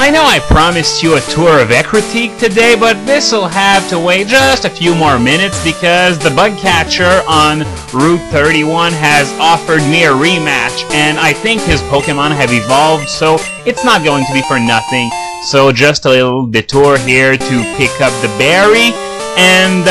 I know I promised you a tour of Ecruteak today, but this'll have to wait just a few more minutes because the bug catcher on Route 31 has offered me a rematch, and I think his Pokémon have evolved, so it's not going to be for nothing. So just a little detour here to pick up the berry, and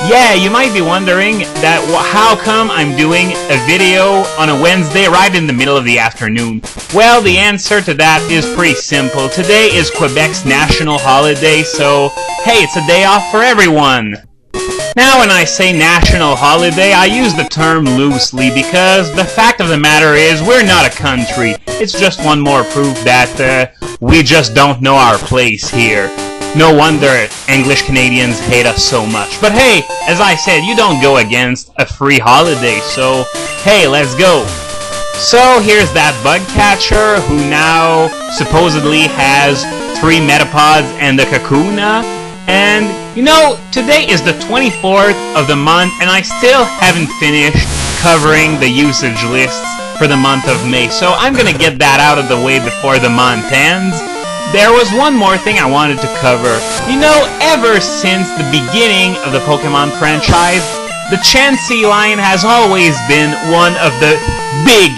yeah, you might be wondering that how come I'm doing a video on a Wednesday right in the middle of the afternoon. Well, the answer to that is pretty simple. Today is Quebec's national holiday, so hey, it's a day off for everyone. Now, when I say national holiday, I use the term loosely because the fact of the matter is we're not a country. It's just one more proof that we just don't know our place here. No wonder English Canadians hate us so much. But hey, as I said, you don't go against a free holiday, so hey, let's go. So here's that bug catcher who now supposedly has 3 Metapods and a Kakuna. And you know, today is the 24th of the month and I still haven't finished covering the usage lists for the month of May. So I'm gonna get that out of the way before the month ends. There was one more thing I wanted to cover. You know, ever since the beginning of the Pokémon franchise, the Chansey line has always been one of the big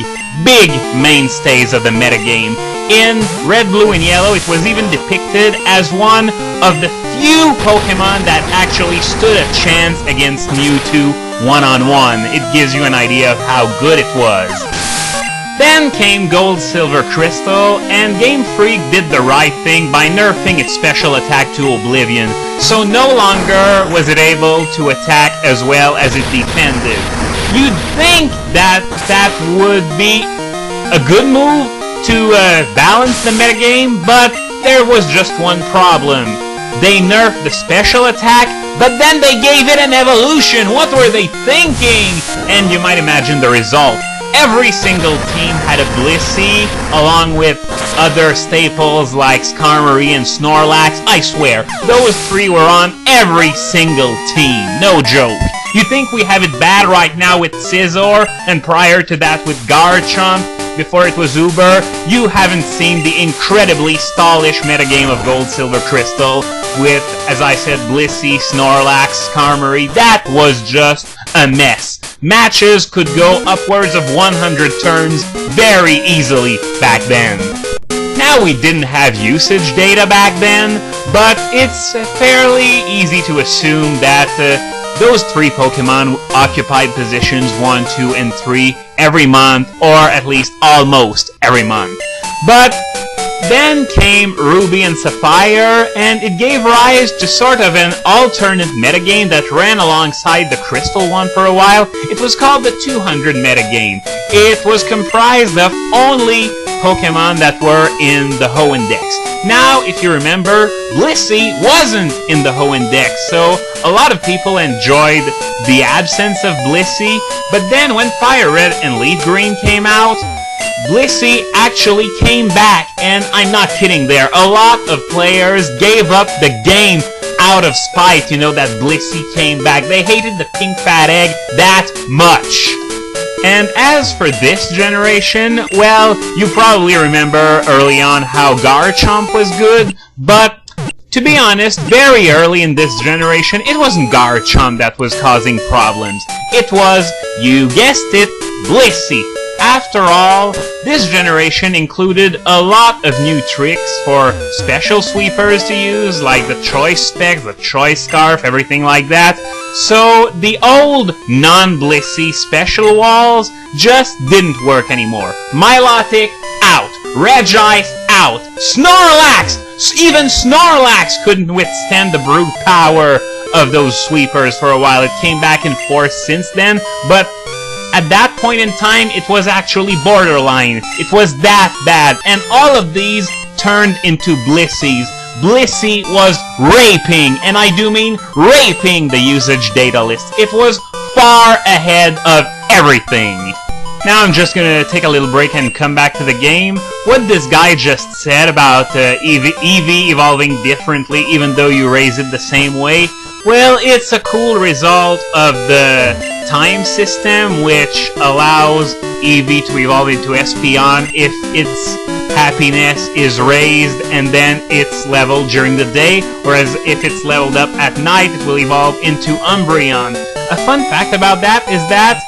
mainstays of the metagame. In Red, Blue, and Yellow, it was even depicted as one of the few Pokémon that actually stood a chance against Mewtwo one-on-one. It gives you an idea of how good it was. Then came Gold, Silver, Crystal, and Game Freak did the right thing by nerfing its special attack to Oblivion, so no longer was it able to attack as well as it defended. You'd think that that would be a good move to balance the metagame, but there was just one problem. They nerfed the special attack, but then they gave it an evolution. What were they thinking? And you might imagine the result. Every single team had a Blissey, along with other staples like Skarmory and Snorlax. I swear, those 3 were on every single team. No joke. You think we have it bad right now with Scizor, and prior to that with Garchomp, before it was Uber? You haven't seen the incredibly stallish metagame of Gold, Silver, Crystal with, as I said, Blissey, Snorlax, Skarmory. That was just a mess. Matches could go upwards of 100 turns very easily back then. Now, we didn't have usage data back then, but it's fairly easy to assume that those 3 Pokemon occupied positions 1, 2, and 3 every month, or at least almost every month. But then came Ruby and Sapphire, and it gave rise to sort of an alternate metagame that ran alongside the Crystal one for a while. It was called the 200 metagame. It was comprised of only Pokemon that were in the Hoenn-Dex. Now, if you remember, Blissey wasn't in the Hoenn-Dex, so a lot of people enjoyed the absence of Blissey, but then when Fire Red and Leaf Green came out, Blissey actually came back, and I'm not kidding there. A lot of players gave up the game out of spite, you know, that Blissey came back. They hated the pink fat egg that much. And as for this generation, well, you probably remember early on how Garchomp was good, but to be honest, very early in this generation, it wasn't Garchomp that was causing problems. It was, you guessed it, Blissey. After all, this generation included a lot of new tricks for special sweepers to use, like the Choice Spec, the Choice Scarf, everything like that. So the old non-Blissey special walls just didn't work anymore. Milotic, out. Regice, out. Snorlax! Even Snorlax couldn't withstand the brute power of those sweepers for a while. It came back in force since then, but at that point in time, it was actually borderline. It was that bad. And all of these turned into Blisseys. Blissey was raping, and I do mean raping, the usage data list. It was far ahead of everything. Now I'm just gonna take a little break and come back to the game. What this guy just said about Eevee evolving differently even though you raise it the same way, well, it's a cool result of the time system which allows Eevee to evolve into Espeon if its happiness is raised and then it's leveled during the day, whereas if it's leveled up at night, it will evolve into Umbreon. A fun fact about that is that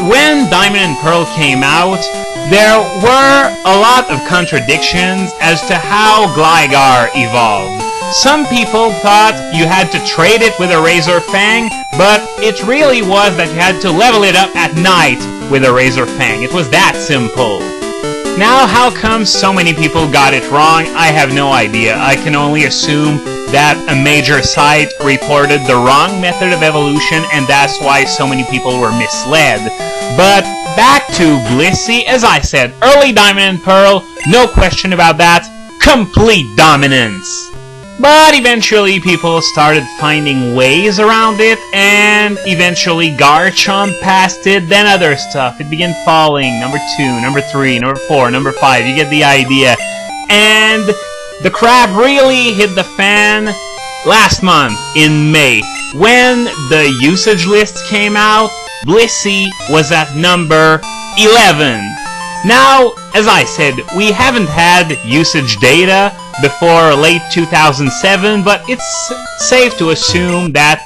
when Diamond and Pearl came out, there were a lot of contradictions as to how Gligar evolved. Some people thought you had to trade it with a Razor Fang, but it really was that you had to level it up at night with a Razor Fang. It was that simple. Now, how come so many people got it wrong? I have no idea. I can only assume that a major site reported the wrong method of evolution, and that's why so many people were misled. But back to Blissey, as I said, early Diamond and Pearl, no question about that, complete dominance. But eventually people started finding ways around it, and eventually Garchomp passed it, then other stuff. It began falling, number 2, number 3, number 4, number 5, you get the idea. And the crap really hit the fan last month, in May. When the usage lists came out, Blissey was at number 11. Now, as I said, we haven't had usage data before late 2007, but it's safe to assume that,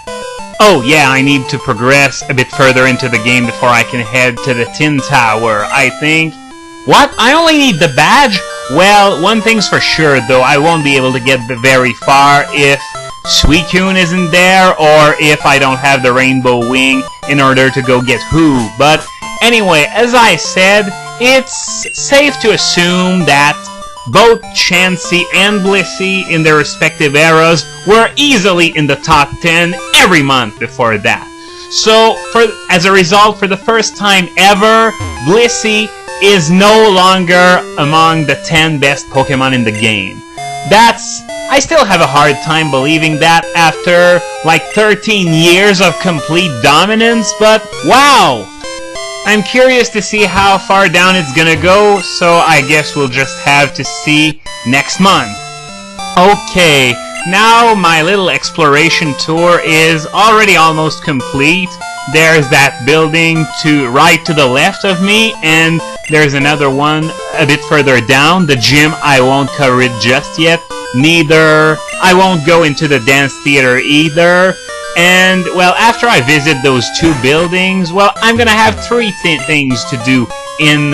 oh yeah, I need to progress a bit further into the game before I can head to the Tin Tower, I think. What? I only need the badge? Well, one thing's for sure, though, I won't be able to get very far if Suicune isn't there, or if I don't have the Rainbow Wing in order to go get Who. But anyway, as I said, it's safe to assume that both Chansey and Blissey in their respective eras were easily in the top 10 every month before that. So, as a result, for the first time ever, Blissey is no longer among the 10 best Pokemon in the game. I still have a hard time believing that after like 13 years of complete dominance, but wow! I'm curious to see how far down it's gonna go, so I guess we'll just have to see next month. Okay, now my little exploration tour is already almost complete. There's that building right to the left of me, and there's another one a bit further down. The gym, I won't cover it just yet. I won't go into the dance theater either. And, well, after I visit those two buildings, well, I'm gonna have three things to do in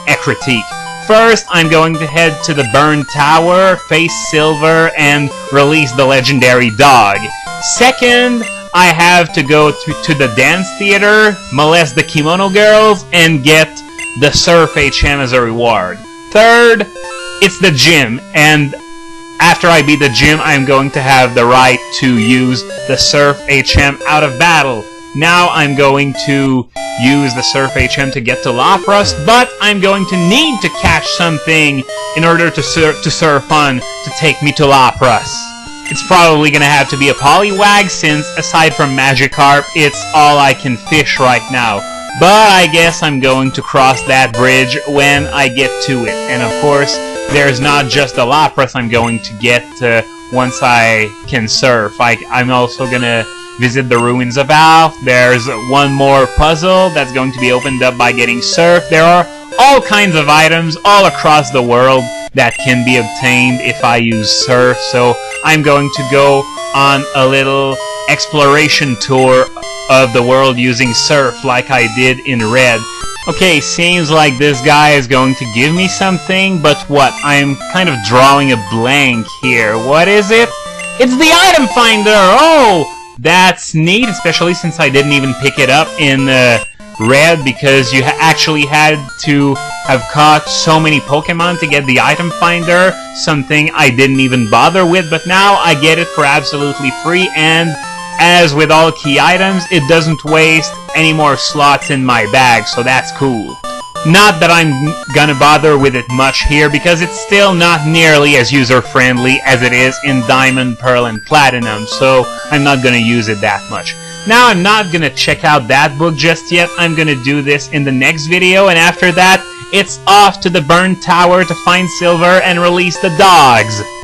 Ecruteak. First, I'm going to head to the Burn Tower, face Silver, and release the legendary dog. Second, I have to go to the dance theater, molest the kimono girls, and get the Surf HM as a reward. Third, it's the gym, and after I beat the gym, I'm going to have the right to use the Surf HM out of battle. Now I'm going to use the Surf HM to get to Lapras, but I'm going to need to catch something in order to surf on to take me to Lapras. It's probably going to have to be a Poliwag, since aside from Magikarp, it's all I can fish right now. But I guess I'm going to cross that bridge when I get to it. And of course, there's not just the Lapras I'm going to get once I can surf. I'm also going to visit the Ruins of Alph. There's one more puzzle that's going to be opened up by getting Surf. There are all kinds of items all across the world that can be obtained if I use Surf. So I'm going to go on a little exploration tour of the world using Surf like I did in Red. Okay, seems like this guy is going to give me something, but what? I'm kind of drawing a blank here. What is it? It's the item finder! Oh! That's neat, especially since I didn't even pick it up in Red, because you actually had to have caught so many Pokemon to get the item finder, something I didn't even bother with, but now I get it for absolutely free, and as with all key items, it doesn't waste any more slots in my bag, so that's cool. Not that I'm gonna bother with it much here, because it's still not nearly as user-friendly as it is in Diamond, Pearl, and Platinum, so I'm not gonna use it that much. Now, I'm not gonna check out that book just yet. I'm gonna do this in the next video, and after that, it's off to the Burn Tower to find Silver and release the dogs.